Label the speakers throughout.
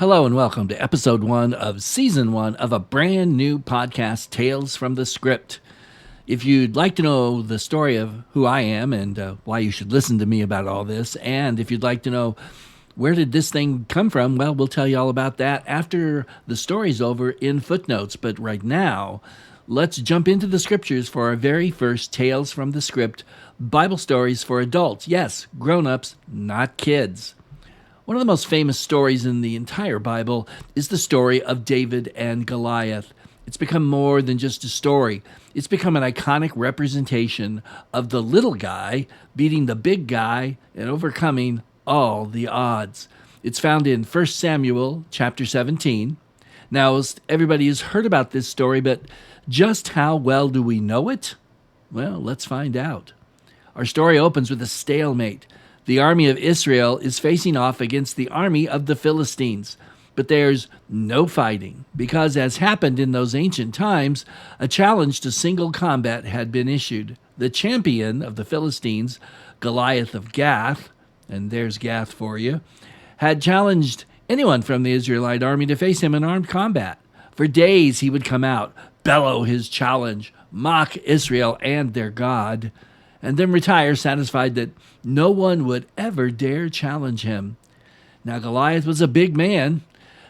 Speaker 1: Hello and welcome to episode 1 of season 1 of a brand new podcast, Tales from the Scrypt. If you'd like to know the story of who I am and why you should listen to me about all this, and if you'd like to know where did this thing come from, well, we'll tell you all about that after the story's over in footnotes. But right now, let's jump into the scriptures for our very first Tales from the Scrypt Bible stories for adults. Yes, grown-ups, not kids. One of the most famous stories in the entire Bible is the story of David and Goliath. It's become more than just a story. It's become an iconic representation of the little guy beating the big guy and overcoming all the odds. It's found in 1 Samuel chapter 17. Now, everybody has heard about this story, but just how well do we know it? Well, let's find out. Our story opens with a stalemate. The army of Israel is facing off against the army of the Philistines. But there's no fighting, because as happened in those ancient times, a challenge to single combat had been issued. The champion of the Philistines, Goliath of Gath, and there's Gath for you, had challenged anyone from the Israelite army to face him in armed combat. For days he would come out, bellow his challenge, mock Israel and their God, and then retire satisfied that no one would ever dare challenge him. Now Goliath was a big man.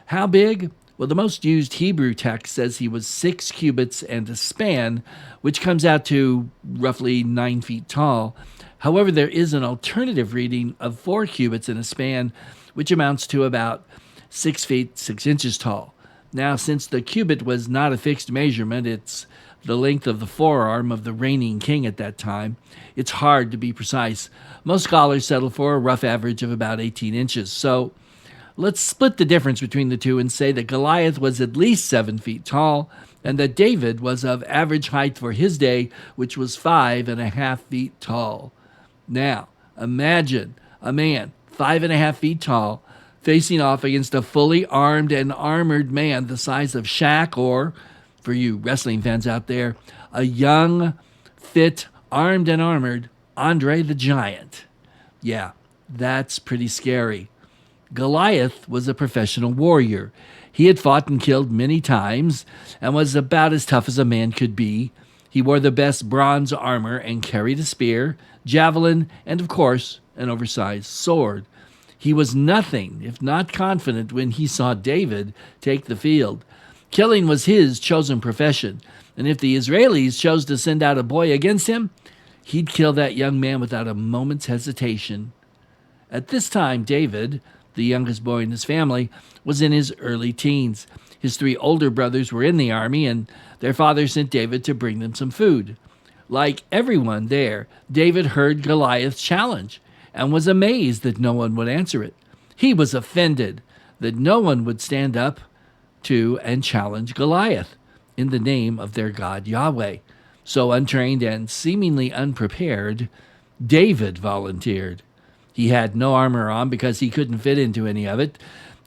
Speaker 1: How big? Well, the most used Hebrew text says he was 6 cubits and a span, which comes out to roughly 9 feet tall. However, there is an alternative reading of 4 cubits and a span, which amounts to about 6 feet 6 inches tall. Now, since the cubit was not a fixed measurement, it's the length of the forearm of the reigning king at that time, it's hard to be precise. Most scholars settle for a rough average of about 18 inches. So let's split the difference between the two and say that Goliath was at least 7 feet tall and that David was of average height for his day, which was 5.5 feet tall. Now, imagine a man 5.5 feet tall facing off against a fully armed and armored man the size of Shaq, or, for you wrestling fans out there, a young, fit, armed and armored Andre the Giant. Yeah, that's pretty scary. Goliath was a professional warrior. He had fought and killed many times and was about as tough as a man could be. He wore the best bronze armor and carried a spear, javelin, and of course, an oversized sword. He was nothing if not confident when he saw David take the field. Killing was his chosen profession, and if the Israelis chose to send out a boy against him, he'd kill that young man without a moment's hesitation. At this time, David, the youngest boy in his family, was in his early teens. His 3 older brothers were in the army, and their father sent David to bring them some food. Like everyone there, David heard Goliath's challenge and was amazed that no one would answer it. He was offended that no one would stand up to and challenge Goliath in the name of their God Yahweh. So untrained and seemingly unprepared, David volunteered. He had no armor on because he couldn't fit into any of it,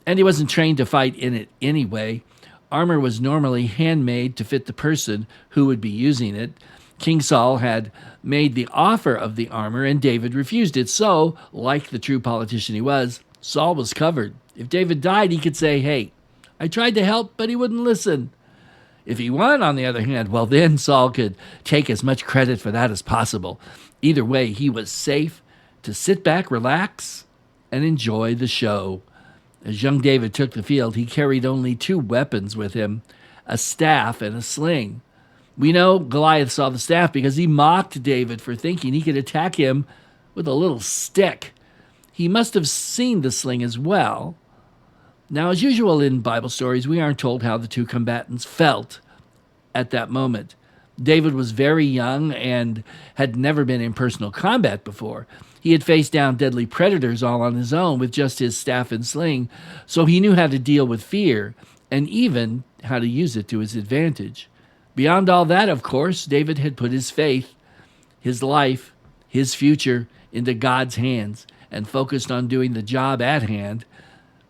Speaker 1: and he wasn't trained to fight in it anyway. Armor was normally handmade to fit the person who would be using it. King Saul had made the offer of the armor, and David refused it. So, like the true politician he was, Saul was covered. If David died, he could say, "Hey, I tried to help, but he wouldn't listen." If he won, on the other hand, well, then Saul could take as much credit for that as possible. Either way, he was safe to sit back, relax, and enjoy the show. As young David took the field, he carried only 2 weapons with him, a staff and a sling. We know Goliath saw the staff because he mocked David for thinking he could attack him with a little stick. He must have seen the sling as well. Now, as usual in Bible stories, we aren't told how the 2 combatants felt at that moment. David was very young and had never been in personal combat before. He had faced down deadly predators all on his own with just his staff and sling, so he knew how to deal with fear and even how to use it to his advantage. Beyond all that, of course, David had put his faith, his life, his future into God's hands and focused on doing the job at hand.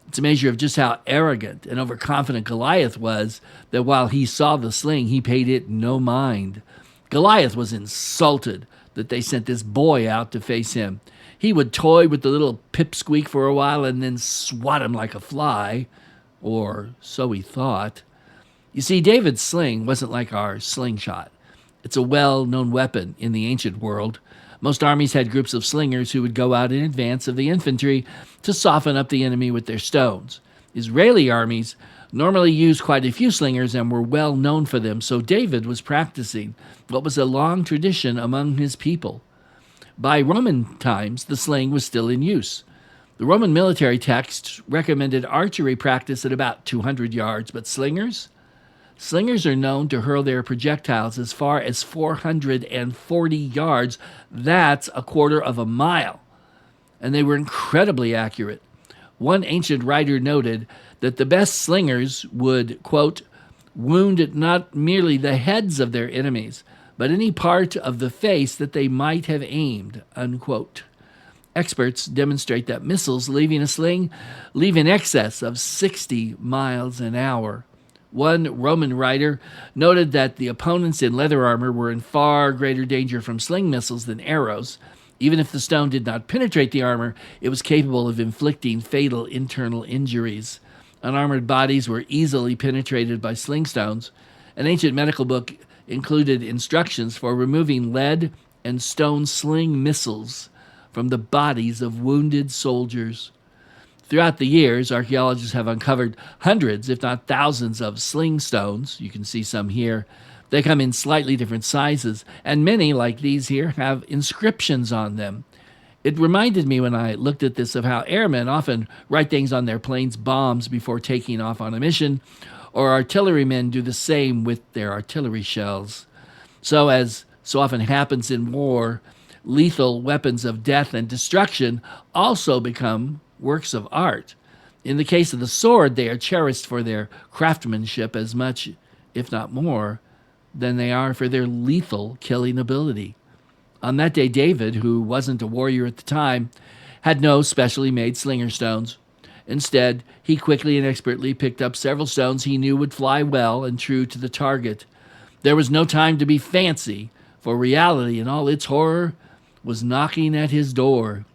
Speaker 1: It's a measure of just how arrogant and overconfident Goliath was that while he saw the sling, he paid it no mind. Goliath was insulted that they sent this boy out to face him. He would toy with the little pipsqueak for a while and then swat him like a fly. or so he thought. You see, David's sling wasn't like our slingshot. It's a well-known weapon in the ancient world. Most armies had groups of slingers who would go out in advance of the infantry to soften up the enemy with their stones. Israeli armies normally used quite a few slingers and were well known for them, so David was practicing what was a long tradition among his people. By Roman times, the sling was still in use. The Roman military texts recommended archery practice at about 200 yards, but slingers are known to hurl their projectiles as far as 440 yards. That's a quarter of a mile. And they were incredibly accurate. One ancient writer noted that the best slingers would, quote, wound not merely the heads of their enemies, but any part of the face that they might have aimed, unquote. Experts demonstrate that missiles leaving a sling leave in excess of 60 miles an hour. One Roman writer noted that the opponents in leather armor were in far greater danger from sling missiles than arrows. Even if the stone did not penetrate the armor, it was capable of inflicting fatal internal injuries. Unarmored bodies were easily penetrated by sling stones. An ancient medical book included instructions for removing lead and stone sling missiles from the bodies of wounded soldiers. Throughout the years, archaeologists have uncovered hundreds, if not thousands, of sling stones. You can see some here. They come in slightly different sizes, and many, like these here, have inscriptions on them. It reminded me when I looked at this of how airmen often write things on their planes' bombs before taking off on a mission, or artillerymen do the same with their artillery shells. So, as so often happens in war, lethal weapons of death and destruction also become works of art. In the case of the sword, they are cherished for their craftsmanship as much, if not more, than they are for their lethal killing ability. On that day, David, who wasn't a warrior at the time, had no specially made slinger stones. Instead, he quickly and expertly picked up several stones he knew would fly well and true to the target. There was no time to be fancy, for reality in all its horror was knocking at his door.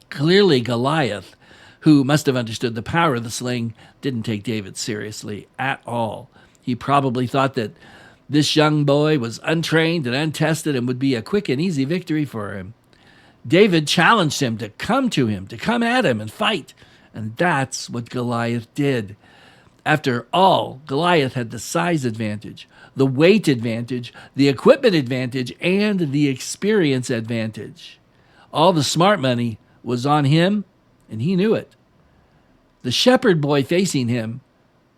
Speaker 1: Clearly, Goliath, who must have understood the power of the sling, didn't take David seriously at all. He probably thought that this young boy was untrained and untested and would be a quick and easy victory for him. David challenged him to come at him and fight, and that's what Goliath did. After all, Goliath had the size advantage, the weight advantage, the equipment advantage, and the experience advantage. All the smart money was on him, and he knew it. The shepherd boy facing him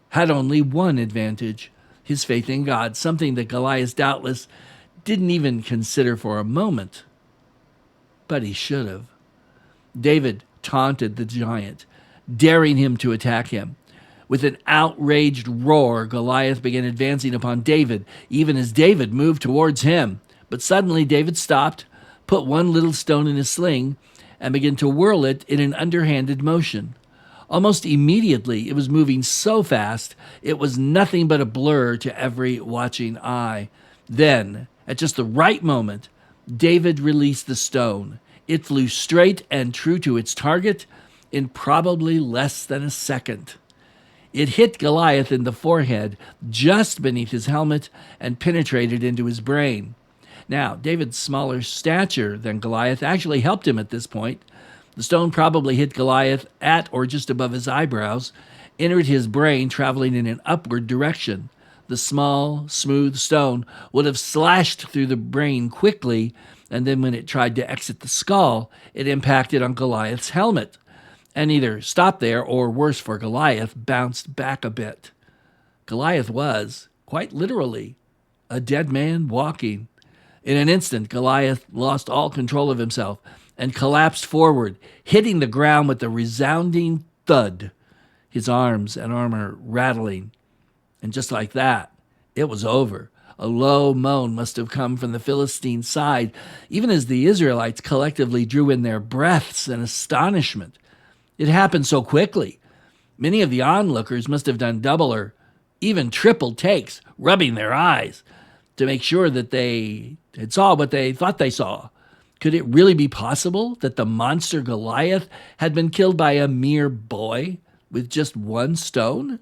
Speaker 1: had only one advantage, his faith in God, something that Goliath doubtless didn't even consider for a moment. But he should have. David taunted the giant, daring him to attack him. With an outraged roar, Goliath began advancing upon David, even as David moved towards him. But suddenly David stopped, put one little stone in his sling, and began to whirl it in an underhanded motion. Almost immediately, it was moving so fast, it was nothing but a blur to every watching eye. Then, at just the right moment, David released the stone. It flew straight and true to its target in probably less than a second. It hit Goliath in the forehead, just beneath his helmet, and penetrated into his brain. Now, David's smaller stature than Goliath actually helped him at this point. The stone probably hit Goliath at or just above his eyebrows, entered his brain, traveling in an upward direction. The small, smooth stone would have slashed through the brain quickly, and then when it tried to exit the skull, it impacted on Goliath's helmet, and either stopped there or, worse for Goliath, bounced back a bit. Goliath was, quite literally, a dead man walking. In an instant, Goliath lost all control of himself and collapsed forward, hitting the ground with a resounding thud, his arms and armor rattling. And just like that, it was over. A low moan must have come from the Philistine side, even as the Israelites collectively drew in their breaths in astonishment. It happened so quickly. Many of the onlookers must have done double or even triple takes, rubbing their eyes to make sure that they had saw what they thought they saw. Could it really be possible that the monster Goliath had been killed by a mere boy? with just one stone?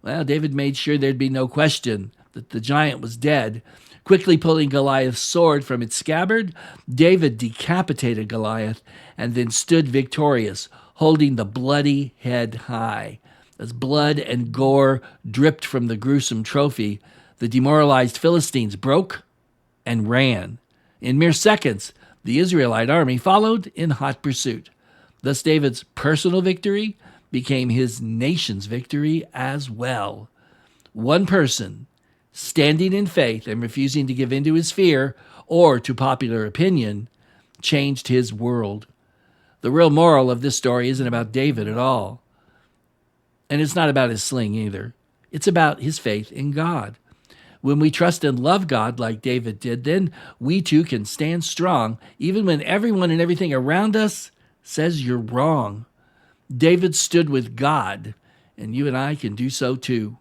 Speaker 1: Well, David made sure there'd be no question that the giant was dead. Quickly pulling Goliath's sword from its scabbard, David decapitated Goliath and then stood victorious, holding the bloody head high. As blood and gore dripped from the gruesome trophy, the demoralized Philistines broke and ran. In mere seconds, the Israelite army followed in hot pursuit. Thus, David's personal victory became his nation's victory as well. One person, standing in faith and refusing to give in to his fear or to popular opinion, changed his world. The real moral of this story isn't about David at all. And it's not about his sling either. It's about his faith in God. When we trust and love God like David did, then we too can stand strong, even when everyone and everything around us says you're wrong. David stood with God, and you and I can do so too.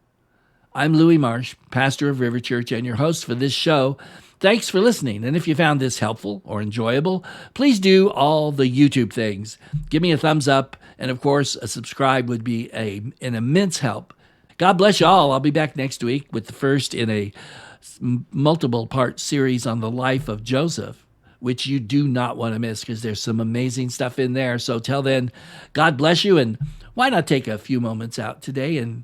Speaker 1: I'm Louis Marsh, pastor of River Church and your host for this show. Thanks for listening, and if you found this helpful or enjoyable, please do all the YouTube things. Give me a thumbs up, and of course, a subscribe would be an immense help. God bless you all. I'll be back next week with the first in a multiple-part series on the life of Joseph, which you do not want to miss because there's some amazing stuff in there. So till then, God bless you, and why not take a few moments out today and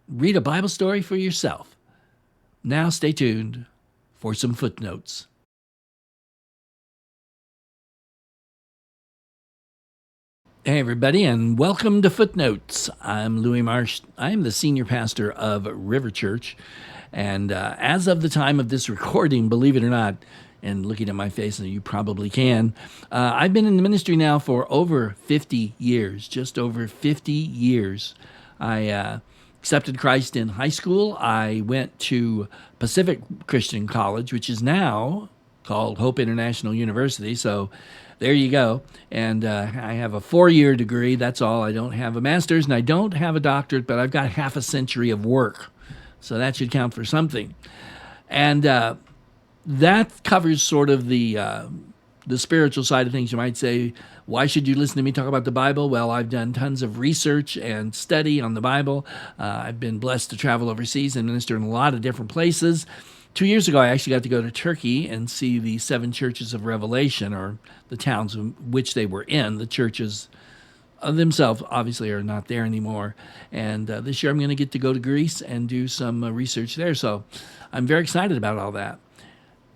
Speaker 1: read a Bible story for yourself. Now stay tuned for some footnotes. Hey everybody, and welcome to Footnotes. I'm Louis Marsh. I'm the senior pastor of River Church, and as of the time of this recording, believe it or not, and looking at my face, and you probably can, I've been in the ministry now for over 50 years, just over 50 years. I accepted Christ in high school. I went to Pacific Christian College, which is now called Hope International University, so there you go. And I have a 4-year degree, that's all. I don't have a master's, and I don't have a doctorate, but I've got half a century of work, so that should count for something. And that covers sort of the spiritual side of things. You might say, why should you listen to me talk about the Bible? Well, I've done tons of research and study on the Bible. I've been blessed to travel overseas and minister in a lot of different places. 2 years ago, I actually got to go to Turkey and see the 7 churches of Revelation, or the towns in which they were in. The churches themselves obviously are not there anymore. And this year I'm going to get to go to Greece and do some research there. So I'm very excited about all that.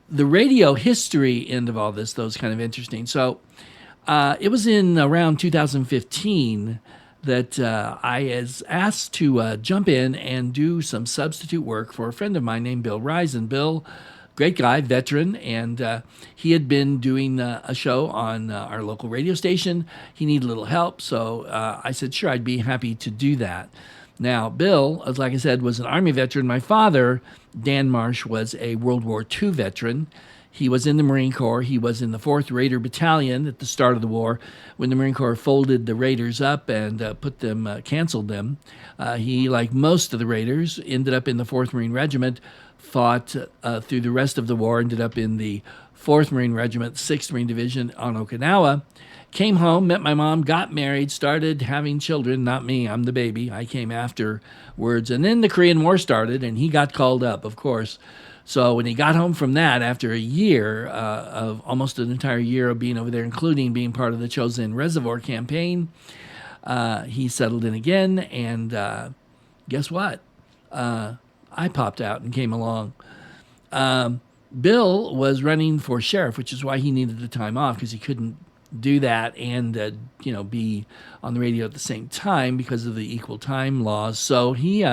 Speaker 1: The radio history end of all this, though, is kind of interesting. So it was in around 2015 that I was asked to jump in and do some substitute work for a friend of mine named Bill Risen. Bill, great guy, veteran, and he had been doing a show on our local radio station. He needed a little help, so I said, sure, I'd be happy to do that. Now, Bill, as like I said, was an Army veteran. My father, Dan Marsh, was a World War II veteran. He was in the Marine Corps. He was in the 4th Raider Battalion at the start of the war when the Marine Corps folded the Raiders up and canceled them. He, like most of the Raiders, ended up in the 4th Marine Regiment, fought through the rest of the war, ended up in the 4th Marine Regiment, 6th Marine Division on Okinawa, came home, met my mom, got married, started having children. Not me, I'm the baby. I came afterwards. And then the Korean War started, and he got called up, of course. So when he got home from that, after a year, of almost an entire year of being over there, including being part of the Chosin Reservoir campaign, he settled in again, and guess what? I popped out and came along. Bill was running for sheriff, which is why he needed the time off, because he couldn't do that and be on the radio at the same time because of the equal time laws. So he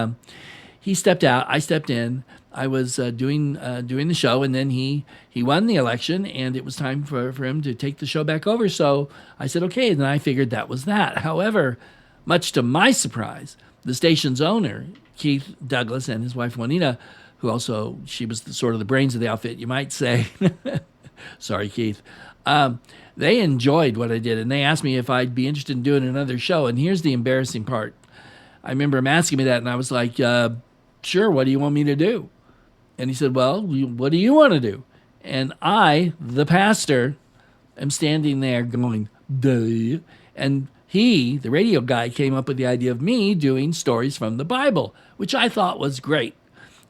Speaker 1: stepped out. I stepped in. I was doing the show, and then he won the election, and it was time for him to take the show back over. So I said, okay, and then I figured that was that. However, much to my surprise, the station's owner, Keith Douglas, and his wife Juanita, who also, she was sort of the brains of the outfit, you might say. Sorry, Keith. They enjoyed what I did, and they asked me if I'd be interested in doing another show. And here's the embarrassing part. I remember him asking me that, and I was like, sure, what do you want me to do? And he said, well, what do you want to do? And I, the pastor, am standing there going, duh. And He, the radio guy, came up with the idea of me doing stories from the Bible, which I thought was great.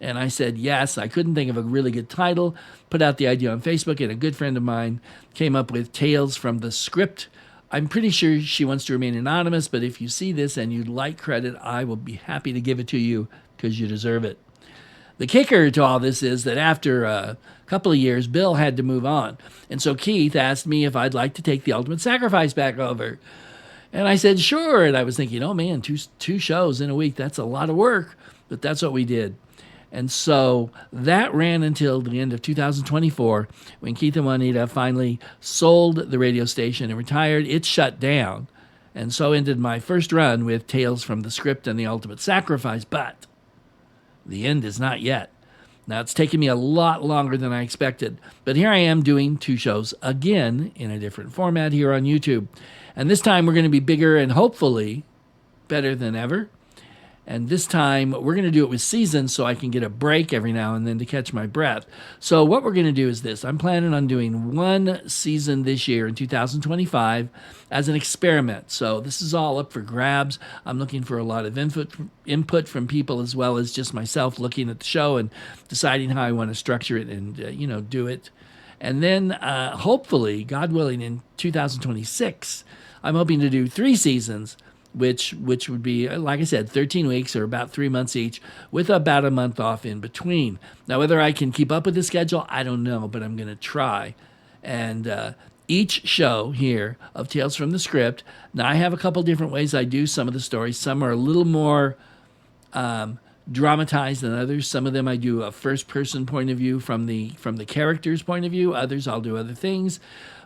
Speaker 1: And I said yes. I couldn't think of a really good title. Put out the idea on Facebook, and a good friend of mine came up with Tales from the Scrypt. I'm pretty sure she wants to remain anonymous, but if you see this and you'd like credit, I will be happy to give it to you because you deserve it. The kicker to all this is that after a couple of years, Bill had to move on. And so Keith asked me if I'd like to take the Ultimate Sacrifice back over. And I said, sure. And I was thinking, oh man, two shows in a week, that's a lot of work. But that's what we did. And so that ran until the end of 2024 when Keith and Juanita finally sold the radio station and retired. It shut down. And so ended my first run with Tales from the Scrypt and the Ultimate Sacrifice. But the end is not yet. Now, it's taken me a lot longer than I expected. But here I am doing two shows again in a different format here on YouTube. And this time we're going to be bigger and hopefully better than ever. And this time we're going to do it with seasons so I can get a break every now and then to catch my breath. So what we're going to do is this. I'm planning on doing one season this year in 2025 as an experiment. So this is all up for grabs. I'm looking for a lot of input from people as well as just myself looking at the show and deciding how I want to structure it and, do it. And then hopefully, God willing, in 2026, I'm hoping to do 3 seasons, which would be, like I said, 13 weeks or about 3 months each, with about a month off in between. Now, whether I can keep up with the schedule, I don't know, but I'm going to try. And each show here of Tales from the Scrypt, now I have a couple different ways I do some of the stories. Some are a little more dramatized than others. Some of them I do a first-person point of view from the character's point of view. Others I'll do other things.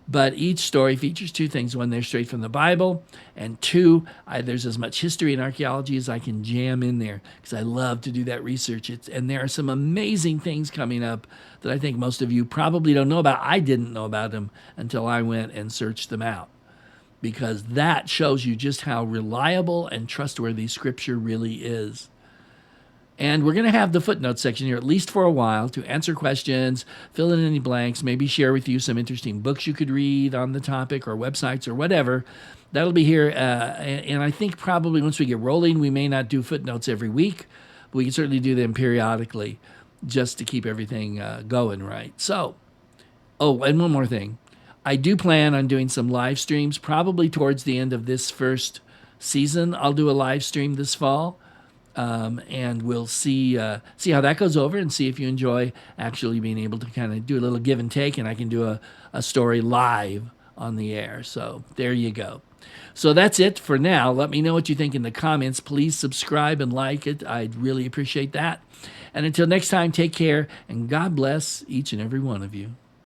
Speaker 1: But each story features 2 things. 1, they're straight from the Bible, and 2, there's as much history and archaeology as I can jam in there because I love to do that research. And there are some amazing things coming up that I think most of you probably don't know about. I didn't know about them until I went and searched them out, because that shows you just how reliable and trustworthy Scripture really is. And we're going to have the footnotes section here, at least for a while, to answer questions, fill in any blanks, maybe share with you some interesting books you could read on the topic or websites or whatever. That'll be here. And I think probably once we get rolling, we may not do footnotes every week, but we can certainly do them periodically just to keep everything going right. So, and one more thing. I do plan on doing some live streams probably towards the end of this first season. I'll do a live stream this fall. And we'll see how that goes over and see if you enjoy actually being able to kind of do a little give and take, and I can do a story live on the air. So there you go. So that's it for now. Let me know what you think in the comments. Please subscribe and like it. I'd really appreciate that. And until next time, take care, and God bless each and every one of you.